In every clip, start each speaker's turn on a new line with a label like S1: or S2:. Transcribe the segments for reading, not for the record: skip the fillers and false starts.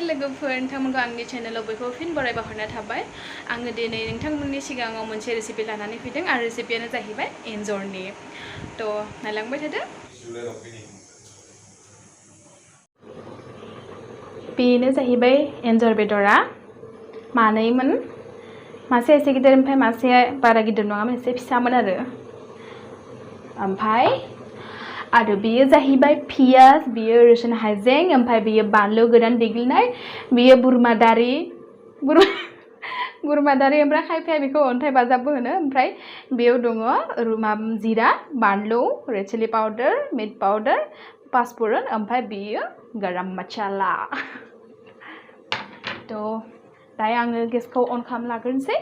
S1: लोगोफोर नोंथांमोनखौ आंनि चेनेलाव बयखौबो फिन बरायबा हरनाय थाबाय आङो दिनै नोंथांमोननि सिगाङाव मोनसे रेसिपि लानानै फैदों आरो रेसिपियानो जाहैबाय एन्जरनि तो नायलांबाय थादो बेनो जाहैबाय एन्जर बेदरा मानैमोन मासे एसे गिदिर ओमफ्राय मासे बारा गिदिर नङामोन एसे फिसामोन आरो बेयो जाहैबाय पियाज बेयो रसुन हाइजें ओमफ्राय बेयो बानलु गोरान देग्लिनाय बेयो बुरमादारि ओमफ्राय खायफाया बेखौ अन्थाइ बाजाबबो होनो ओमफ्राय बेयाव दङ जिरा बानलु रेड चिली पाउडार मिट पाउडार पासफुरन ओमफ्राय बेयो गरम मसाला तो दायो आङो गेसखौ अन खालामना लाग्रोनोसै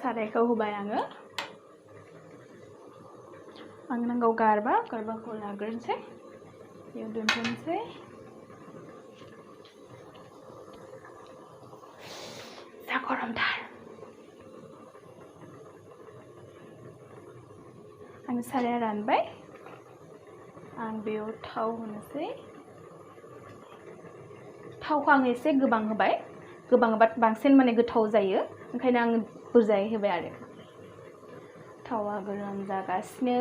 S1: सारायखौ होबाय आङो आं नांगौ गारबाखौ लाग्रोनोसै बेयाव दोनथ'नोसै जा गरमथार आंनि साराया रानबाय आं बेयाव थाव होनोसै थावखौ आं एसे गोबां होबाय गोबां होबा बांसिन माने गोथाव जायो ओंखायनो आं बुरजायै होबाय आरो थावा गरम जागासिनो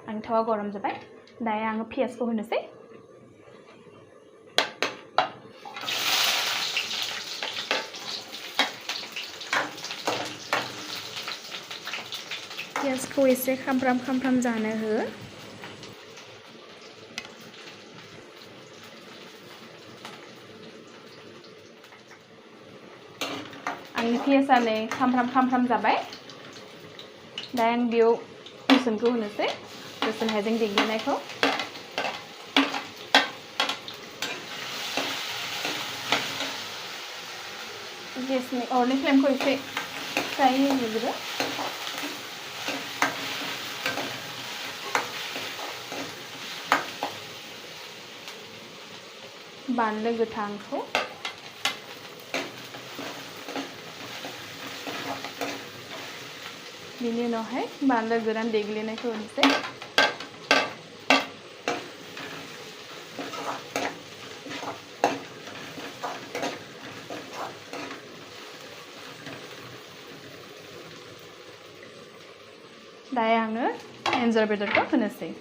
S1: आं थावा गरम जाबाय दायो आङो पियाजखौ होनोसै पियाजखौ एसे खामफ्राम जानो हो आंनि पियाजआ नै खामफ्राम जाबाय दा आं बेयाव रसुनखौ होनोसै रसुन हाइजें देग्लिनायखौ गेसनि अरनि फ्लेमखौ एसे फिसायै होजोबो बानलु गोथांखौ बिनि उनावहाय बानलु गोरान देग्लिनायखौ होनोसै दायो आङो एन्जर बेदरखौ होनोसै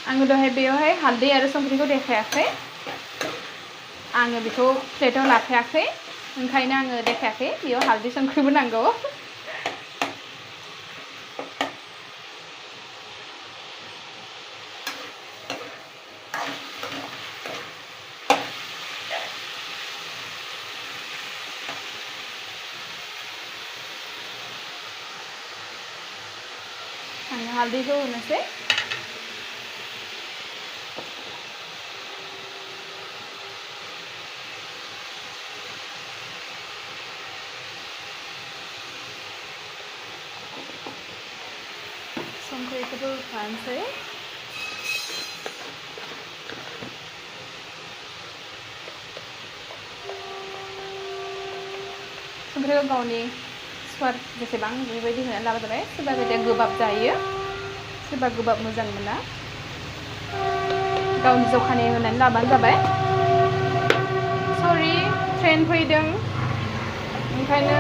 S1: आङो दहाय बेयावहाय हालदै आरो संख्रिखौ देखायाखै आङो बेखौ प्लेटाव लाफायाखै ओंखायनो आङो देखायाखै बेयाव हालदै संख्रिबो नांगौ आङो हालदैखौ होनोसै संख्रिखौबो होफानोसै संख्रिखौ गावनि स्वाद जेसेबां बेबायदि होनानै लाबा जाबाय सोरबा बायदिया गोबाब जायो सोरबा गोबाब मोजां मोना गावनि जखानि होनानै लाबानो जाबाय सरि ट्रेन फैदों ओंखायनो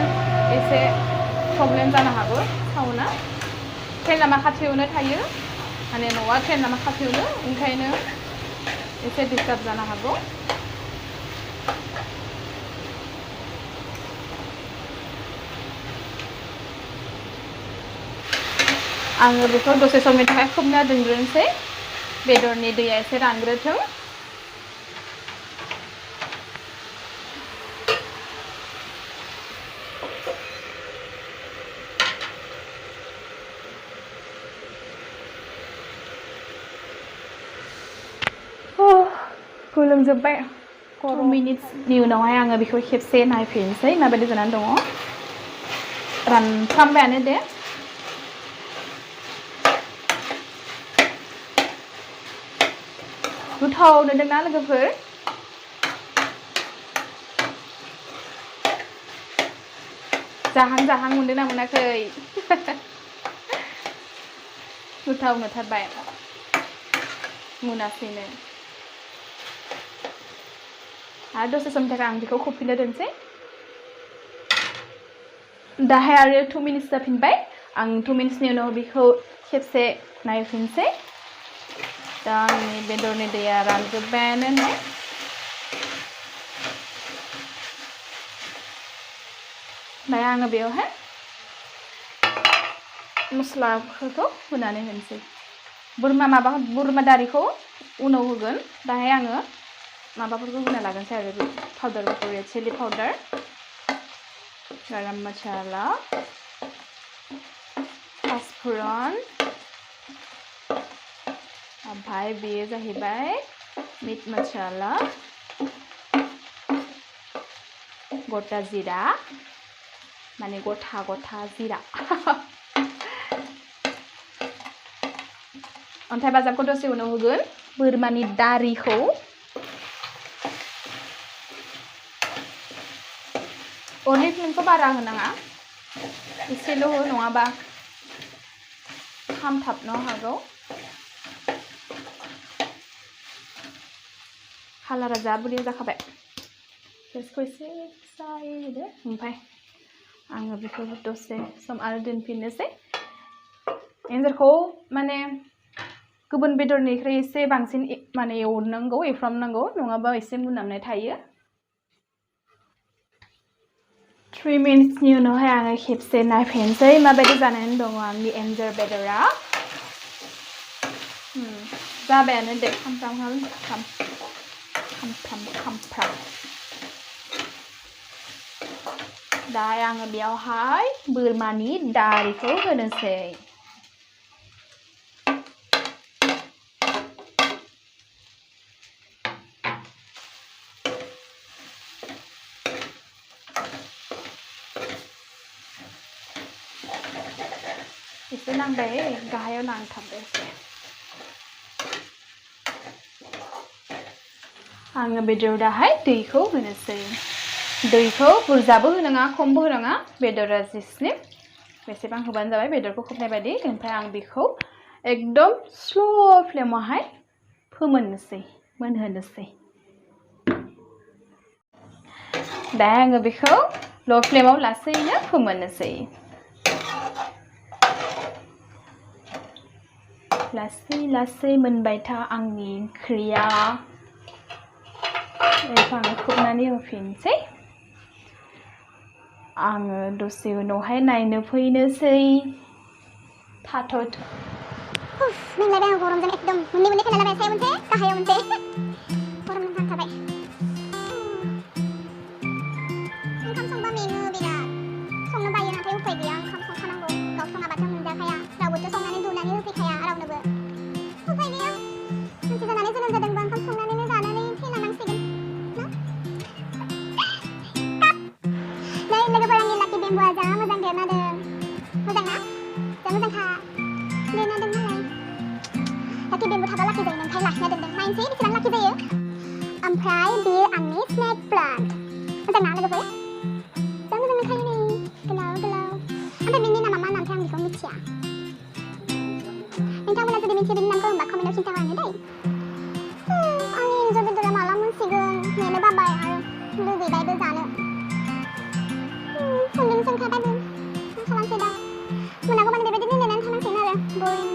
S1: एसे प्रब्लेम जानो हागौ साउन्डआ ट्रेन लामा खाथियावनो थायो माने न'आ ट्रेन लामा खाथियावनो ओंखायनो एसे डिस्टार्ब जानो हागौ आङो बेखौ दसे समनि थाखाय खोबना दोनग्रोनोसै बेदरनि दैया एसे रानग्रोथों गोलोमजोब्बाय 2 मिनिट्सनि उनावहाय आङो बेखौ खेबसे नायफिनसै माबायदि जानानै दङ रानफ्रामबायानो दे गोथाव नुदोंना लोगोफोर जाहां मोनदोंना मोनाखै गोथाव नुथारबाय मोनासैनो आरो दसे समनि थाखाय आं बेखौ खोबफिननो दोनसै दाहाय आरो 2 मिनिट्स जाफिनबाय आं 2 मिनिट्सनि उनाव बेखौ खेबसे नायफिनसै दा आंनि बेदरनि दैया रानजोब्बायानो नै दायो आङो बेयावहाय मस्लाफोरखौ होनानै होनोसै बोरमा दारिखौ उनाव होगोन दाहाय आङो माबाफोरखौ होना लागोनसै आरो पाउडारफोरखौ रेड चिली पाउडार गरम मसाला पाँचफोरन ओमफ्राय बेयो जाहैबाय मीट मसाला गटा जिरा माने गथा जिरा अन्थाइ बाजाबखौ दसे उनाव होगोन बोरमानि दारिखौ अलिभ फ्लेमखौ बारा होनाङा एसेल' हो नङाबा खामथाबनो हागौ कालारा जा बुरिया जाखाबाय गेसखौ एसे फिसायै होदो ओमफ्राय आङो बेखौ दसे सम आरो दोनफिननोसै एन्जरखौ माने गुबुन बेदरनिख्रुइ एसे बांसिन माने एवनांगौ एवफ्रामनांगौ नङाबा एसे मोनामनाय थायो 3 मिनिट्सनि उनावहाय आङो खेबसे नायफिनसै माबायदि जानानै दङ आंनि एन्जर बेदरा जाबायानो दे खामफ्राम दाहाय आङो बेयावहाय बोरमानि दारिखौ होनोसै एसे नांबाय गाहायाव नांथाबबाय एसे आङो बेदर दाहाय दैखौ होनोसै दैखौ बुरजाबो होनाङा खमबो होनाङा बेदरा जेसेनो बेसेबां होबानो जाबाय बेदरखौ खोबनाय बायदि ओमफ्राय आं बेखौ एकदम स्ल' फ्लेमावहाय मोनहोनोसै दा आङो बेखौ ल' फ्लेमाव लासैनो फोमोननोसै लासै मोनबाय था आंनि ओंख्रिया बेखौ आङो खोबनानै होफिनसै आङो दसे उनावहाय नायनो फैनोसै थाथ'थ नांलायबाय आं गरमजों एकदम मोननै फैना लाबाय सायाव मोनसे गाहायाव मोनसे गरमजों नांथारबाय ओंखाम संबा मेङो बिराद संनो बायो नाथाय उफाय गैया ओंखाम संखानांगौ गाव सङाबाथ' मोनजाखाया रावबोथ' संनानै दुनानै होफैखाया रावनोबो उफाय गैया मानसि जानानै जोनोम जादोंबा ओंखाम संनानैनो जानानै थैलांनांसिगोन लोगोफोर आंनि लाकी बेम्बुआ जा मोजां देरनादों मोजां ना जा मोजांखा देरनादों नालाय लाकी बेम्बु थाबा लाकी जायो ओमफ्राय लाखिना दोनदों नायनोसै बेसेबां लाकी जायो ओमफ्राय बेयो आंनि स्नेक प्लान्ट मोजां ना लोगोफोर जा मोजां नुखायो नै गोलाव ओमफ्राय बेनि नामा मा नामथाय आं बेखौ मिथिया नोंथांमोना जुदि मिथियो बेनि नामखौ होनबा कमेन्टआव खिन्था हरनो दै आंनि एन्जर बेदरा माला मोनसिगोन नेनो बाबाय आरो लुगैबायबो जानो संदों संखाबायबो मा खालामसै दा मोनागौ माने बेबायदिनो नेनानै थानांसिगोन आरो बोरिं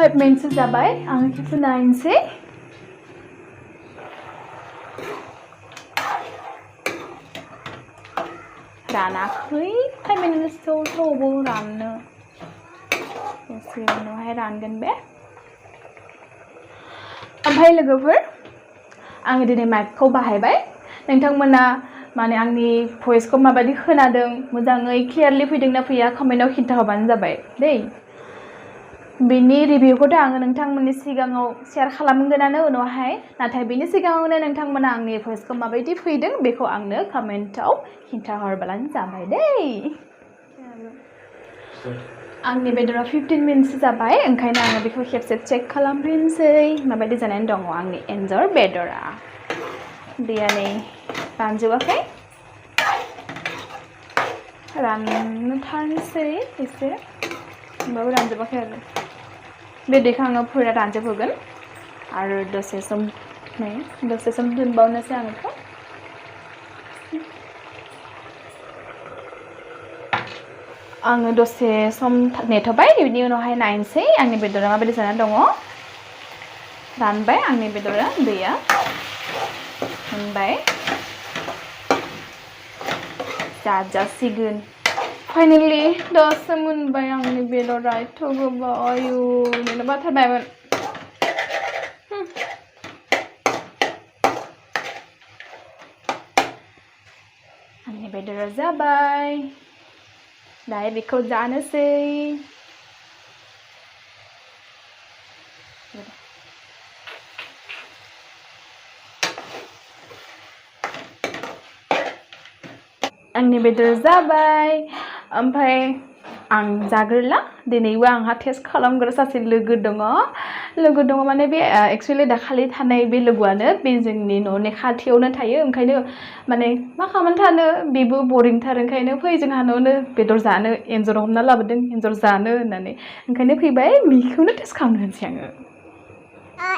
S1: 5 मिनिट्स जाबाय आं खेबसे नायनोसै
S2: रानाखै 5 मिनिटसोआव थौबो राननो एसे उनावहाय रानगोन बे ओमफ्राय लोगोफोर आङो दिनै माइकखौ बाहायबाय नोंथांमोना माने आंनि भइसखौ माबायदि खोनादों मोजाङै क्लियारलि फैदोंना फैया कमेन्टआव खिन्थाहरबानो जाबाय दै बेनि रिभिउखौथ' आङो नोंथांमोननि सिगाङाव शेयार खालामगोनानो उनावहाय नाथाय बेनि सिगाङावनो नोंथांमोना आंनि भइसखौ माबायदि फैदों बेखौ आंनो कमेन्टआव खिन्थाहरबानो जाबाय दै आंनि बेदरा 15 मिनिटसो जाबाय ओंखायनो आङो बेखौ खेबसे चेक खालामफिनसै माबायदि जानानै दङ आंनि एन्जर बेदरा दैया नै रानजोबाखै रानथारनोसै एसे होमबाबो रानजोबाखै आरो बे दैखौ आङो फुरा रानजोबहोगोन आरो दसे सम दोनबावनोसै आङो आङो दसे सम नेथ'बाय बिनि उनावहाय नायनोसै आंनि बेदरा माबायदि जानानै दङ रानबाय आंनि बेदरा दैया मोनबाय जाजासिगोन फाइनालि दासो मोनबाय आंनि बेदरा एथ' गोबाव आयु नेनो बाथारबायमोन आंनि बेदरा जाबाय दायो बेखौ जानोसै आंनि बेदर जाबाय ओमफ्राय आं जाग्रोला दिनैबो आंहा टेस्ट खालामग्रा सासे लोगो दङ माने बे एक्चुअली दाखालि थानाय बे लोगोआनो बे जोंनि न'नि खाथियावनो थायो ओंखायनो माने मा खालामनानै थानो बेबो बरिंथार ओंखायनो फै जोंहा न'आवनो बेदर जानो एन्जर हमना लाबोदों एन्जर जानो होननानै ओंखायनो फैबाय बेखौनो टेस्ट खालामनो होनसै आङो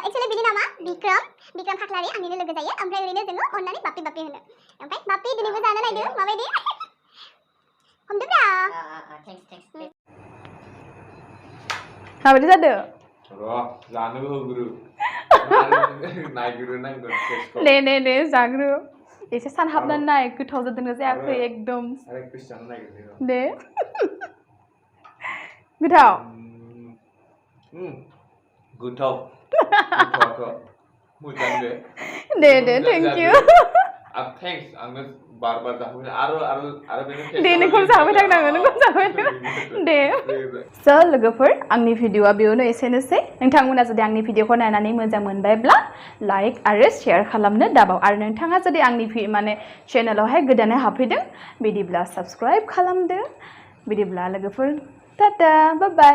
S1: एक्चुअली बिनि नामा बिक्रम खाख्लारि आंनिनो लोगो जायो ओमफ्राय ओरैनो जोङो अननानै बापि होनो ओमफ्राय बापि दिनैबो जानो नायदो माबायदि हमदोब्रा थेंक्स
S2: माबायदि जादों
S3: र' जानोबो होग्रो नायग्रोनांगोन टेस्टखौ
S2: दे जाग्रो एसे सानहाबनानै नाय गोथाव जादोंना जायाखै एकदम
S3: आरो क्रिस्टियानो नायग्रो
S2: दे गोथाव
S3: गोथावआथ' मोजां
S2: दे थेंक इउ
S3: थेंक्स आंनो बार जाहोबाय आरो
S2: दे नोंखौ जाबाय थांनांगोन दे स' लोगोफोर आंनि भिडिअआ बेयावनो एसेनोसै नोंथांमोना जुदि आंनि भिडिअखौ नायनानै मोजां मोनबायब्ला लाइक आरो शेयार खालामनो दाबाव आरो नोंथाङा जुदि आंनि माने चेनेलावहाय गोदानै हाबफैदों बिदिब्ला साबस्क्राइब खालामदो बिदिब्ला लोगोफोर टाटा बाय बाय